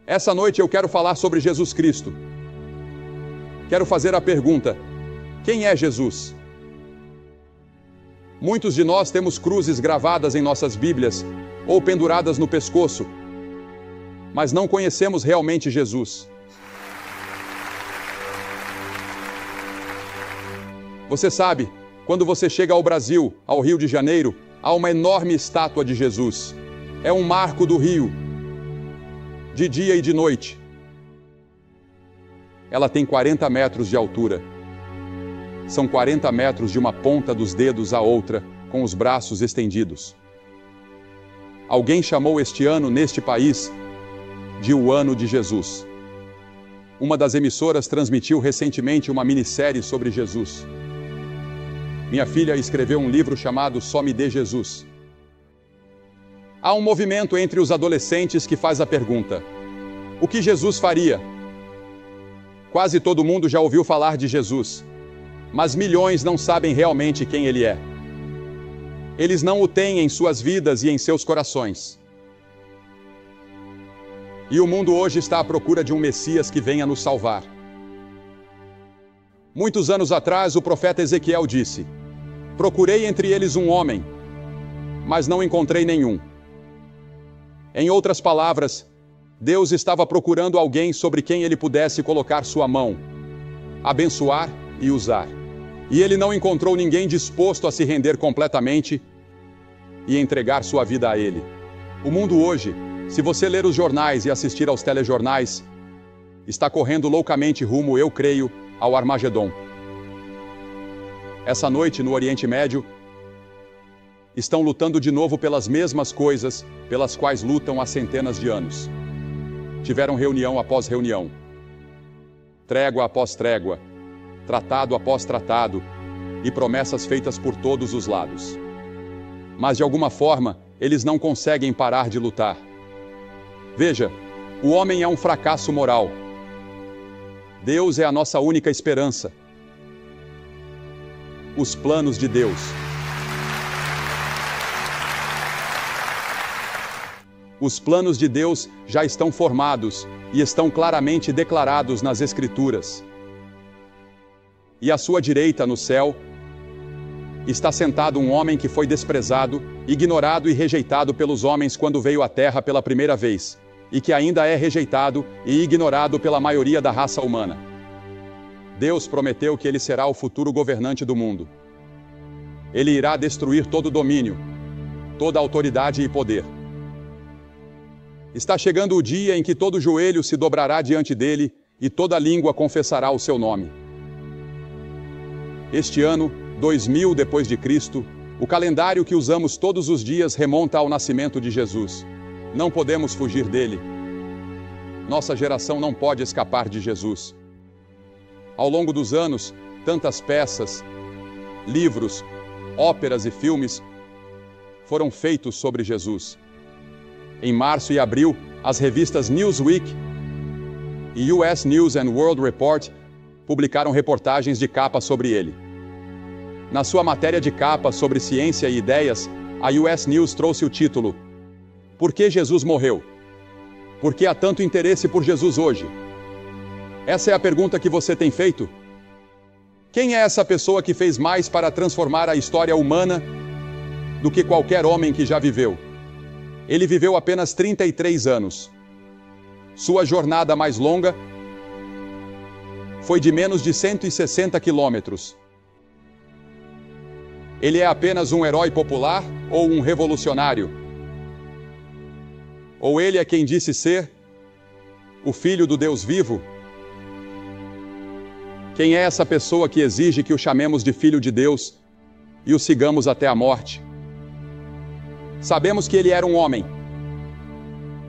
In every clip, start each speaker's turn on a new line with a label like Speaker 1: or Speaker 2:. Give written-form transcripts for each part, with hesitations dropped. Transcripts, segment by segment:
Speaker 1: Essa noite eu quero falar sobre Jesus Cristo. Quero fazer a pergunta: quem é Jesus? Muitos de nós temos cruzes gravadas em nossas Bíblias ou penduradas no pescoço, mas não conhecemos realmente Jesus. Você sabe, quando você chega ao Brasil, ao Rio de Janeiro, há uma enorme estátua de Jesus. É um marco do Rio, de dia e de noite. Ela tem 40 metros de altura. São 40 metros de uma ponta dos dedos à outra, com os braços estendidos. Alguém chamou este ano, neste país, de o Ano de Jesus. Uma das emissoras transmitiu recentemente uma minissérie sobre Jesus. Minha filha escreveu um livro chamado Só Me Dê Jesus. Há um movimento entre os adolescentes que faz a pergunta: o que Jesus faria? Quase todo mundo já ouviu falar de Jesus, mas milhões não sabem realmente quem ele é. Eles não o têm em suas vidas e em seus corações. E o mundo hoje está à procura de um Messias que venha nos salvar. Muitos anos atrás, o profeta Ezequiel disse: procurei entre eles um homem, mas não encontrei nenhum. Em outras palavras, Deus estava procurando alguém sobre quem ele pudesse colocar sua mão, abençoar e usar. E ele não encontrou ninguém disposto a se render completamente e entregar sua vida a ele. O mundo hoje, se você ler os jornais e assistir aos telejornais, está correndo loucamente rumo, eu creio, ao Armagedon. Essa noite, no Oriente Médio, estão lutando de novo pelas mesmas coisas pelas quais lutam há centenas de anos. Tiveram reunião após reunião, trégua após trégua, tratado após tratado e promessas feitas por todos os lados. Mas de alguma forma, eles não conseguem parar de lutar. Veja, o homem é um fracasso moral. Deus é a nossa única esperança. Os planos de Deus. Os planos de Deus já estão formados e estão claramente declarados nas Escrituras. E à sua direita, no céu, está sentado um homem que foi desprezado, ignorado e rejeitado pelos homens quando veio à Terra pela primeira vez, e que ainda é rejeitado e ignorado pela maioria da raça humana. Deus prometeu que ele será o futuro governante do mundo. Ele irá destruir todo domínio, toda autoridade e poder. Está chegando o dia em que todo joelho se dobrará diante dele e toda língua confessará o seu nome. Este ano, 2000 depois de Cristo, o calendário que usamos todos os dias remonta ao nascimento de Jesus. Não podemos fugir dele. Nossa geração não pode escapar de Jesus. Ao longo dos anos, tantas peças, livros, óperas e filmes foram feitos sobre Jesus. Em março e abril, as revistas Newsweek e US News and World Report publicaram reportagens de capa sobre ele. Na sua matéria de capa sobre ciência e ideias, a US News trouxe o título: Por que Jesus morreu? Por que há tanto interesse por Jesus hoje? Essa é a pergunta que você tem feito? Quem é essa pessoa que fez mais para transformar a história humana do que qualquer homem que já viveu? Ele viveu apenas 33 anos. Sua jornada mais longa foi de menos de 160 quilômetros. Ele é apenas um herói popular ou um revolucionário? Ou ele é quem disse ser o Filho do Deus vivo? Quem é essa pessoa que exige que o chamemos de Filho de Deus e o sigamos até a morte? Sabemos que ele era um homem.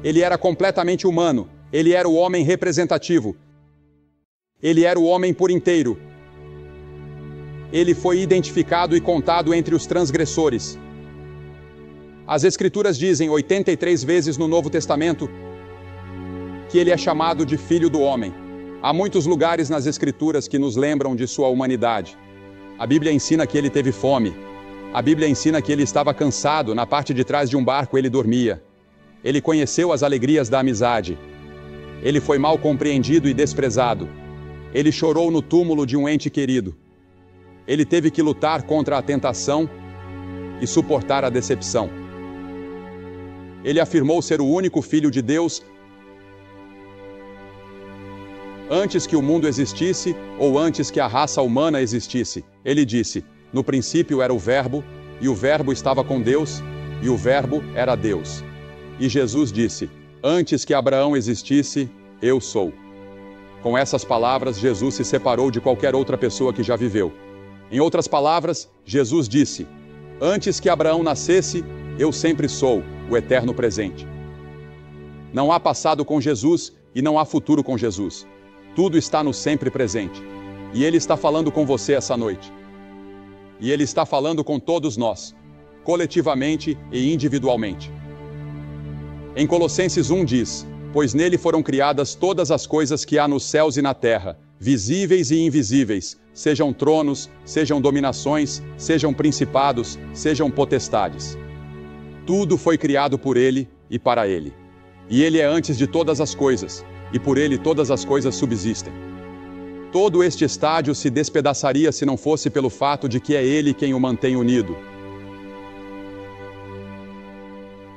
Speaker 1: Ele era completamente humano. Ele era o homem representativo. Ele era o homem por inteiro. Ele foi identificado e contado entre os transgressores. As Escrituras dizem 83 vezes no Novo Testamento que ele é chamado de Filho do Homem. Há muitos lugares nas Escrituras que nos lembram de sua humanidade. A Bíblia ensina que ele teve fome. A Bíblia ensina que ele estava cansado, na parte de trás de um barco ele dormia. Ele conheceu as alegrias da amizade. Ele foi mal compreendido e desprezado. Ele chorou no túmulo de um ente querido. Ele teve que lutar contra a tentação e suportar a decepção. Ele afirmou ser o único Filho de Deus antes que o mundo existisse ou antes que a raça humana existisse. Ele disse: no princípio era o Verbo, e o Verbo estava com Deus, e o Verbo era Deus. E Jesus disse: antes que Abraão existisse, eu sou. Com essas palavras, Jesus se separou de qualquer outra pessoa que já viveu. Em outras palavras, Jesus disse: antes que Abraão nascesse, eu sempre sou o eterno presente. Não há passado com Jesus e não há futuro com Jesus. Tudo está no sempre presente. E Ele está falando com você essa noite. E Ele está falando com todos nós, coletivamente e individualmente. Em Colossenses 1 diz: pois nele foram criadas todas as coisas que há nos céus e na terra, visíveis e invisíveis, sejam tronos, sejam dominações, sejam principados, sejam potestades. Tudo foi criado por Ele e para Ele. E Ele é antes de todas as coisas, e por Ele todas as coisas subsistem. Todo este estádio se despedaçaria se não fosse pelo fato de que é Ele quem o mantém unido.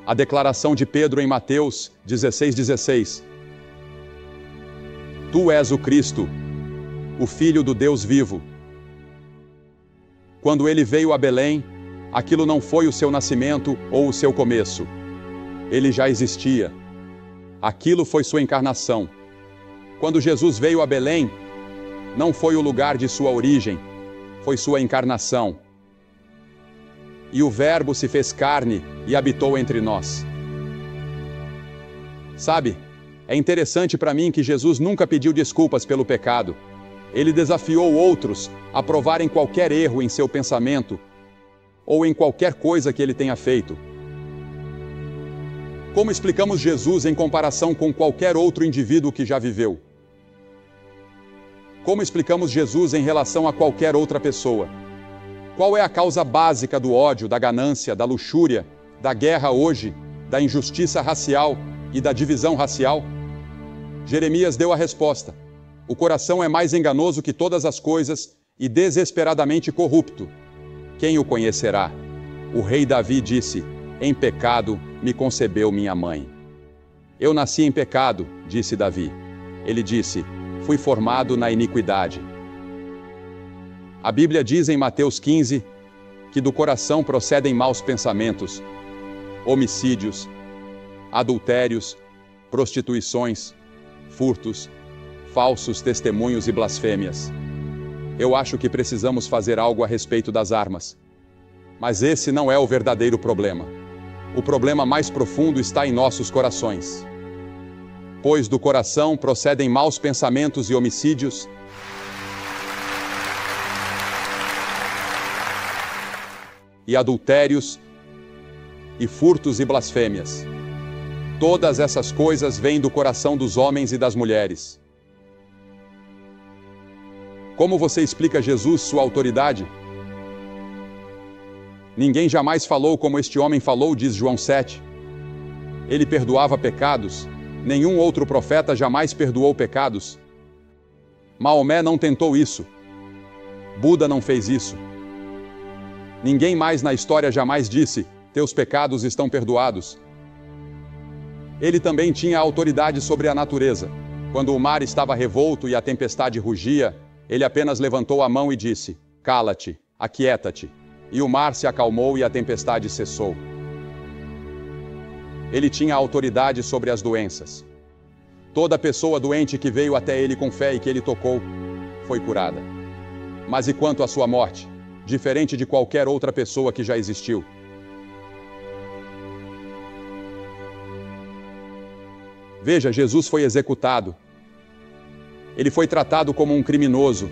Speaker 1: A declaração de Pedro em Mateus 16:16. Tu és o Cristo, o Filho do Deus vivo. Quando Ele veio a Belém, aquilo não foi o seu nascimento ou o seu começo. Ele já existia. Aquilo foi sua encarnação. Quando Jesus veio a Belém, não foi o lugar de sua origem, foi sua encarnação. E o Verbo se fez carne e habitou entre nós. Sabe, é interessante para mim que Jesus nunca pediu desculpas pelo pecado. Ele desafiou outros a provarem qualquer erro em seu pensamento ou em qualquer coisa que ele tenha feito. Como explicamos Jesus em comparação com qualquer outro indivíduo que já viveu? Como explicamos Jesus em relação a qualquer outra pessoa? Qual é a causa básica do ódio, da ganância, da luxúria, da guerra hoje, da injustiça racial e da divisão racial? Jeremias deu a resposta: o coração é mais enganoso que todas as coisas e desesperadamente corrupto. Quem o conhecerá? O rei Davi disse: em pecado me concebeu minha mãe. Eu nasci em pecado, disse Davi. Ele disse: fui formado na iniquidade. A Bíblia diz em Mateus 15 que do coração procedem maus pensamentos, homicídios, adultérios, prostituições, furtos, falsos testemunhos e blasfêmias. Eu acho que precisamos fazer algo a respeito das armas. Mas esse não é o verdadeiro problema. O problema mais profundo está em nossos corações. Pois do coração procedem maus pensamentos e homicídios, e adultérios, e furtos e blasfêmias. Todas essas coisas vêm do coração dos homens e das mulheres. Como você explica Jesus, sua autoridade? Ninguém jamais falou como este homem falou, diz João 7. Ele perdoava pecados. Nenhum outro profeta jamais perdoou pecados. Maomé não tentou isso. Buda não fez isso. Ninguém mais na história jamais disse: teus pecados estão perdoados. Ele também tinha autoridade sobre a natureza. Quando o mar estava revolto e a tempestade rugia, ele apenas levantou a mão e disse: cala-te, aquieta-te. E o mar se acalmou e a tempestade cessou. Ele tinha autoridade sobre as doenças. Toda pessoa doente que veio até ele com fé e que ele tocou, foi curada. Mas e quanto à sua morte? Diferente de qualquer outra pessoa que já existiu. Veja, Jesus foi executado. Ele foi tratado como um criminoso.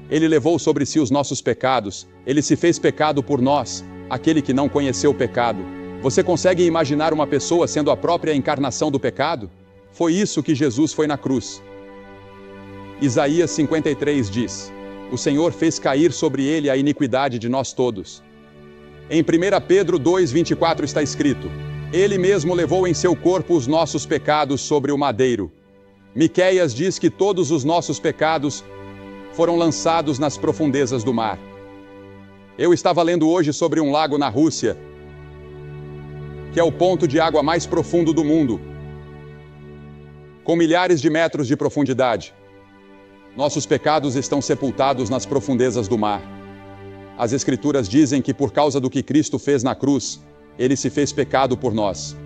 Speaker 1: Ele levou sobre si os nossos pecados. Ele se fez pecado por nós, aquele que não conheceu o pecado. Você consegue imaginar uma pessoa sendo a própria encarnação do pecado? Foi isso que Jesus foi na cruz. Isaías 53 diz: o Senhor fez cair sobre ele a iniquidade de nós todos. Em 1 Pedro 2:24 está escrito: Ele mesmo levou em seu corpo os nossos pecados sobre o madeiro. Miqueias diz que todos os nossos pecados foram lançados nas profundezas do mar. Eu estava lendo hoje sobre um lago na Rússia, que é o ponto de água mais profundo do mundo, com milhares de metros de profundidade. Nossos pecados estão sepultados nas profundezas do mar. As Escrituras dizem que por causa do que Cristo fez na cruz, Ele se fez pecado por nós.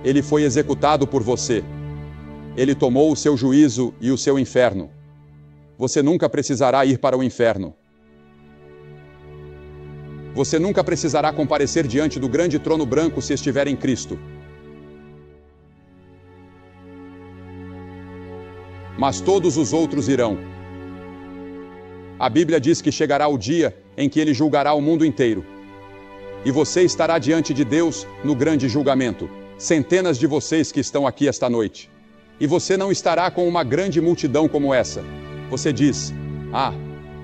Speaker 1: Ele foi executado por você. Ele tomou o seu juízo e o seu inferno. Você nunca precisará ir para o inferno. Você nunca precisará comparecer diante do grande trono branco se estiver em Cristo. Mas todos os outros irão. A Bíblia diz que chegará o dia em que Ele julgará o mundo inteiro. E você estará diante de Deus no grande julgamento. Centenas de vocês que estão aqui esta noite. E você não estará com uma grande multidão como essa. Você diz: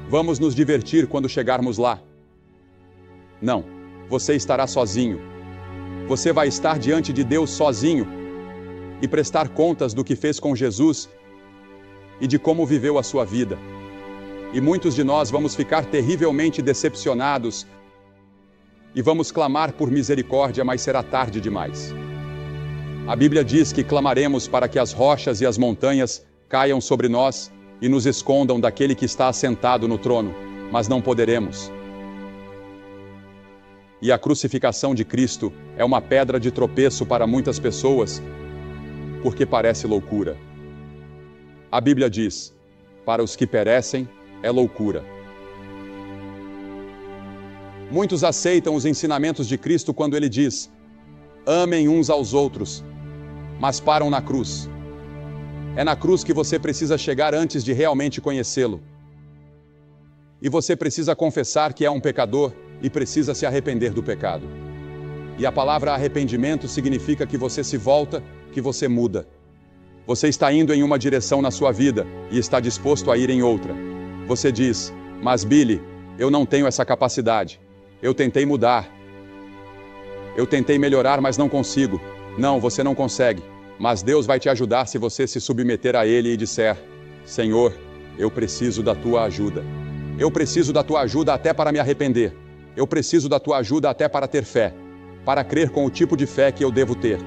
Speaker 1: vamos nos divertir quando chegarmos lá. Não, você estará sozinho. Você vai estar diante de Deus sozinho e prestar contas do que fez com Jesus e de como viveu a sua vida. E muitos de nós vamos ficar terrivelmente decepcionados e vamos clamar por misericórdia, mas será tarde demais. A Bíblia diz que clamaremos para que as rochas e as montanhas caiam sobre nós e nos escondam daquele que está assentado no trono, mas não poderemos. E a crucificação de Cristo é uma pedra de tropeço para muitas pessoas, porque parece loucura. A Bíblia diz: para os que perecem, é loucura. Muitos aceitam os ensinamentos de Cristo quando Ele diz: amem uns aos outros, mas param na cruz. É na cruz que você precisa chegar antes de realmente conhecê-lo. E você precisa confessar que é um pecador e precisa se arrepender do pecado. E a palavra arrependimento significa que você se volta, que você muda. Você está indo em uma direção na sua vida e está disposto a ir em outra. Você diz: mas Billy, eu não tenho essa capacidade. Eu tentei mudar. Eu tentei melhorar, mas não consigo. Não, você não consegue. Mas Deus vai te ajudar se você se submeter a Ele e disser: Senhor, eu preciso da Tua ajuda. Eu preciso da Tua ajuda até para me arrepender. Eu preciso da Tua ajuda até para ter fé, para crer com o tipo de fé que eu devo ter.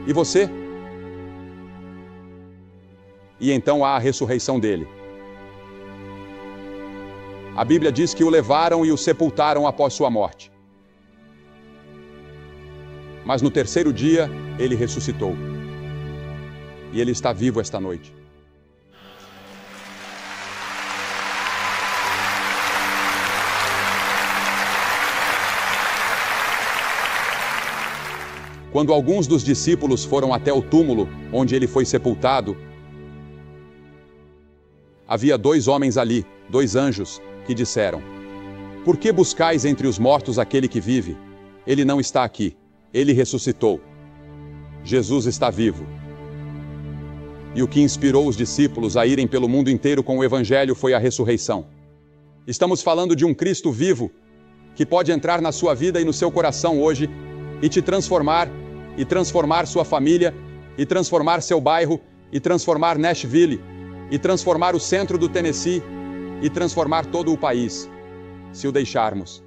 Speaker 1: E você? E então há a ressurreição dele. A Bíblia diz que o levaram e o sepultaram após sua morte. Mas no terceiro dia, ele ressuscitou. E ele está vivo esta noite. Quando alguns dos discípulos foram até o túmulo onde ele foi sepultado, havia 2 homens ali, 2 anjos, que disseram: por que buscais entre os mortos aquele que vive? Ele não está aqui, ele ressuscitou. Jesus está vivo. E o que inspirou os discípulos a irem pelo mundo inteiro com o Evangelho foi a ressurreição. Estamos falando de um Cristo vivo, que pode entrar na sua vida e no seu coração hoje e te transformar, e transformar sua família, e transformar seu bairro, e transformar Nashville, e transformar o centro do Tennessee, e transformar todo o país, se o deixarmos.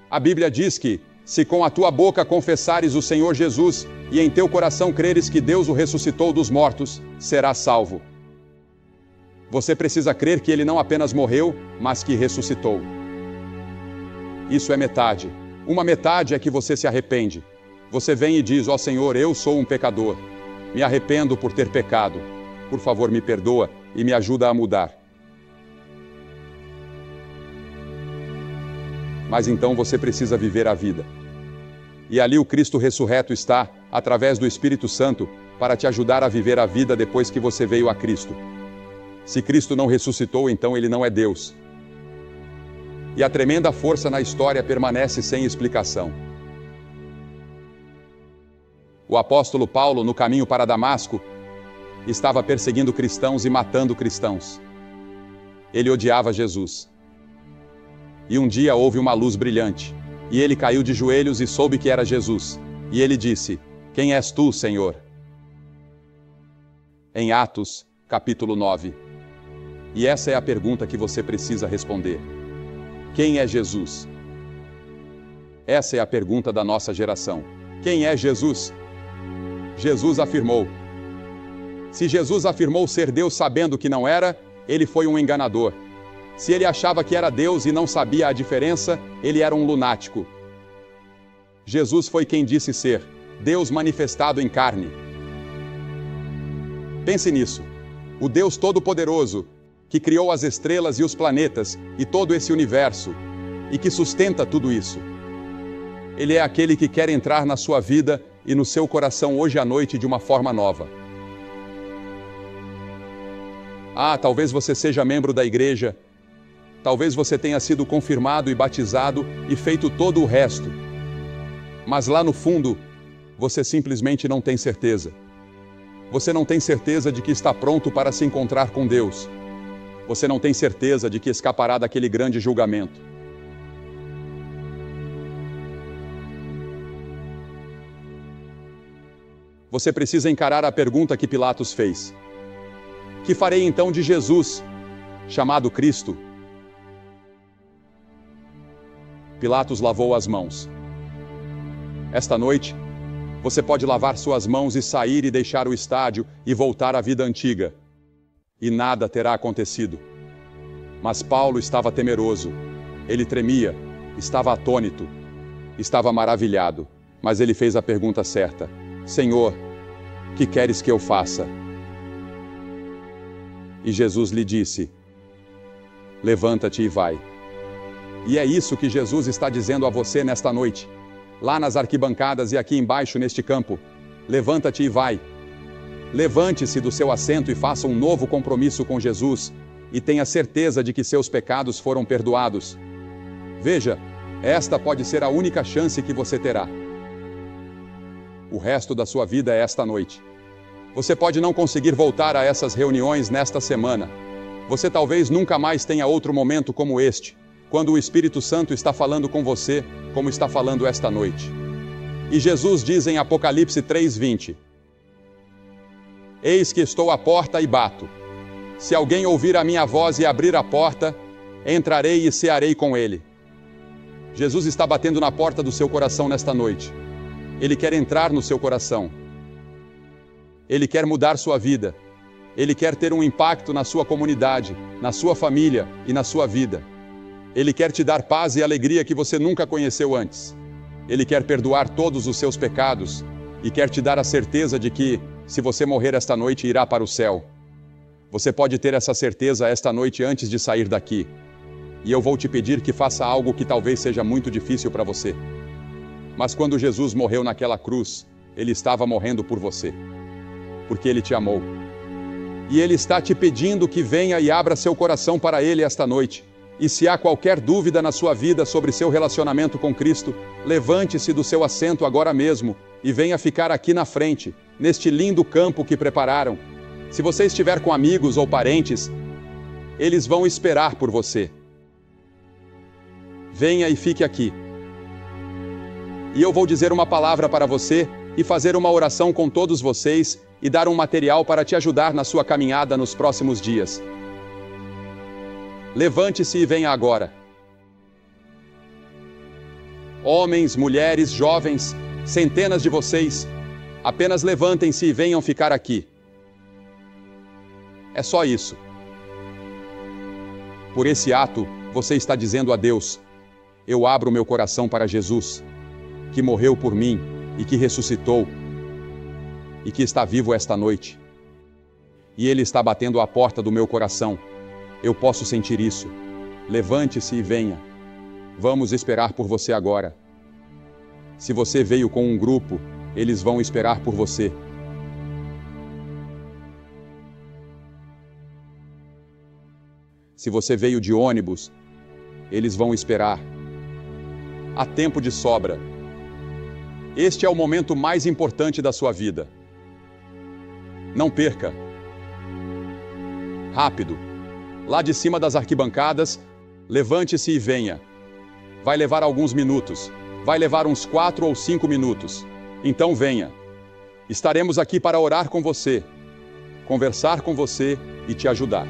Speaker 1: A Bíblia diz que, se com a tua boca confessares o Senhor Jesus e em teu coração creres que Deus o ressuscitou dos mortos, serás salvo. Você precisa crer que ele não apenas morreu, mas que ressuscitou. Isso é metade. Uma metade é que você se arrepende. Você vem e diz: ó Senhor, eu sou um pecador. Me arrependo por ter pecado. Por favor, me perdoa e me ajuda a mudar. Mas então você precisa viver a vida. E ali o Cristo ressurreto está, através do Espírito Santo, para te ajudar a viver a vida depois que você veio a Cristo. Se Cristo não ressuscitou, então ele não é Deus. E a tremenda força na história permanece sem explicação. O apóstolo Paulo, no caminho para Damasco, estava perseguindo cristãos e matando cristãos. Ele odiava Jesus. E um dia houve uma luz brilhante, e ele caiu de joelhos e soube que era Jesus. E ele disse: Quem és tu, Senhor? Em Atos, capítulo 9. E essa é a pergunta que você precisa responder. Quem é Jesus? Essa é a pergunta da nossa geração. Quem é Jesus? Jesus afirmou. Se Jesus afirmou ser Deus sabendo que não era, ele foi um enganador. Se ele achava que era Deus e não sabia a diferença, ele era um lunático. Jesus foi quem disse ser Deus manifestado em carne. Pense nisso. O Deus Todo-Poderoso, que criou as estrelas e os planetas e todo esse universo, e que sustenta tudo isso. Ele é aquele que quer entrar na sua vida e no seu coração hoje à noite de uma forma nova. Talvez você seja membro da igreja, talvez você tenha sido confirmado e batizado e feito todo o resto. Mas lá no fundo, você simplesmente não tem certeza. Você não tem certeza de que está pronto para se encontrar com Deus. Você não tem certeza de que escapará daquele grande julgamento. Você precisa encarar a pergunta que Pilatos fez. Que farei então de Jesus, chamado Cristo? Pilatos lavou as mãos. Esta noite, você pode lavar suas mãos e sair e deixar o estádio e voltar à vida antiga. E nada terá acontecido. Mas Paulo estava temeroso. Ele tremia, estava atônito, estava maravilhado. Mas ele fez a pergunta certa. Senhor, que queres que eu faça? E Jesus lhe disse: levanta-te e vai. E é isso que Jesus está dizendo a você nesta noite. Lá nas arquibancadas e aqui embaixo neste campo. Levanta-te e vai. Levante-se do seu assento e faça um novo compromisso com Jesus. E tenha certeza de que seus pecados foram perdoados. Veja, esta pode ser a única chance que você terá. O resto da sua vida é esta noite. Você pode não conseguir voltar a essas reuniões nesta semana. Você talvez nunca mais tenha outro momento como este, quando o Espírito Santo está falando com você, como está falando esta noite. E Jesus diz em Apocalipse 3:20: Eis que estou à porta e bato. Se alguém ouvir a minha voz e abrir a porta, entrarei e cearei com ele. Jesus está batendo na porta do seu coração nesta noite. Ele quer entrar no seu coração. Ele quer mudar sua vida. Ele quer ter um impacto na sua comunidade, na sua família e na sua vida. Ele quer te dar paz e alegria que você nunca conheceu antes. Ele quer perdoar todos os seus pecados e quer te dar a certeza de que, se você morrer esta noite, irá para o céu. Você pode ter essa certeza esta noite antes de sair daqui. E eu vou te pedir que faça algo que talvez seja muito difícil para você. Mas quando Jesus morreu naquela cruz, Ele estava morrendo por você. Porque Ele te amou. E Ele está te pedindo que venha e abra seu coração para Ele esta noite. E se há qualquer dúvida na sua vida sobre seu relacionamento com Cristo, levante-se do seu assento agora mesmo e venha ficar aqui na frente, neste lindo campo que prepararam. Se você estiver com amigos ou parentes, eles vão esperar por você. Venha e fique aqui. E eu vou dizer uma palavra para você e fazer uma oração com todos vocês e dar um material para te ajudar na sua caminhada nos próximos dias. Levante-se e venha agora. Homens, mulheres, jovens, centenas de vocês, apenas levantem-se e venham ficar aqui. É só isso. Por esse ato, você está dizendo a Deus: eu abro meu coração para Jesus, que morreu por mim e que ressuscitou e que está vivo esta noite. E Ele está batendo à porta do meu coração. Eu posso sentir isso. Levante-se e venha. Vamos esperar por você agora. Se você veio com um grupo, eles vão esperar por você. Se você veio de ônibus, eles vão esperar. Há tempo de sobra. Este é o momento mais importante da sua vida. Não perca. Rápido. lá de cima das arquibancadas, levante-se e venha. Vai levar alguns minutos, vai levar uns 4 ou 5 minutos. Então venha. Estaremos aqui para orar com você, conversar com você e te ajudar.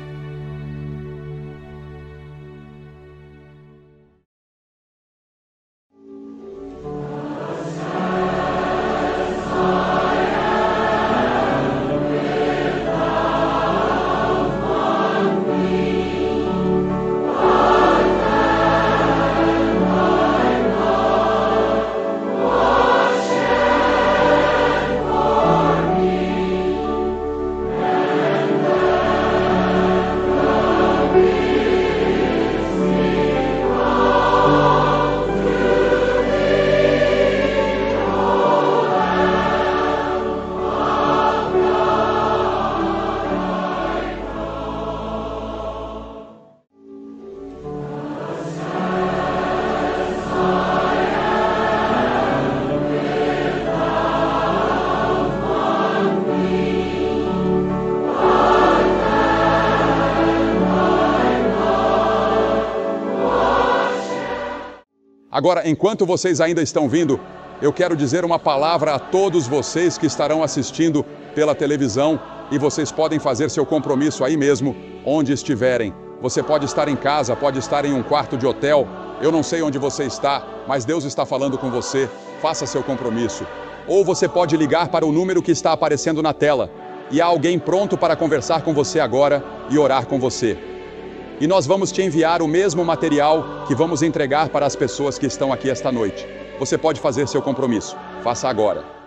Speaker 1: Agora, enquanto vocês ainda estão vindo, eu quero dizer uma palavra a todos vocês que estarão assistindo pela televisão e vocês podem fazer seu compromisso aí mesmo, onde estiverem. Você pode estar em casa, pode estar em um quarto de hotel, eu não sei onde você está, mas Deus está falando com você, faça seu compromisso. Ou você pode ligar para o número que está aparecendo na tela e há alguém pronto para conversar com você agora e orar com você. E nós vamos te enviar o mesmo material que vamos entregar para as pessoas que estão aqui esta noite. Você pode fazer seu compromisso. Faça agora.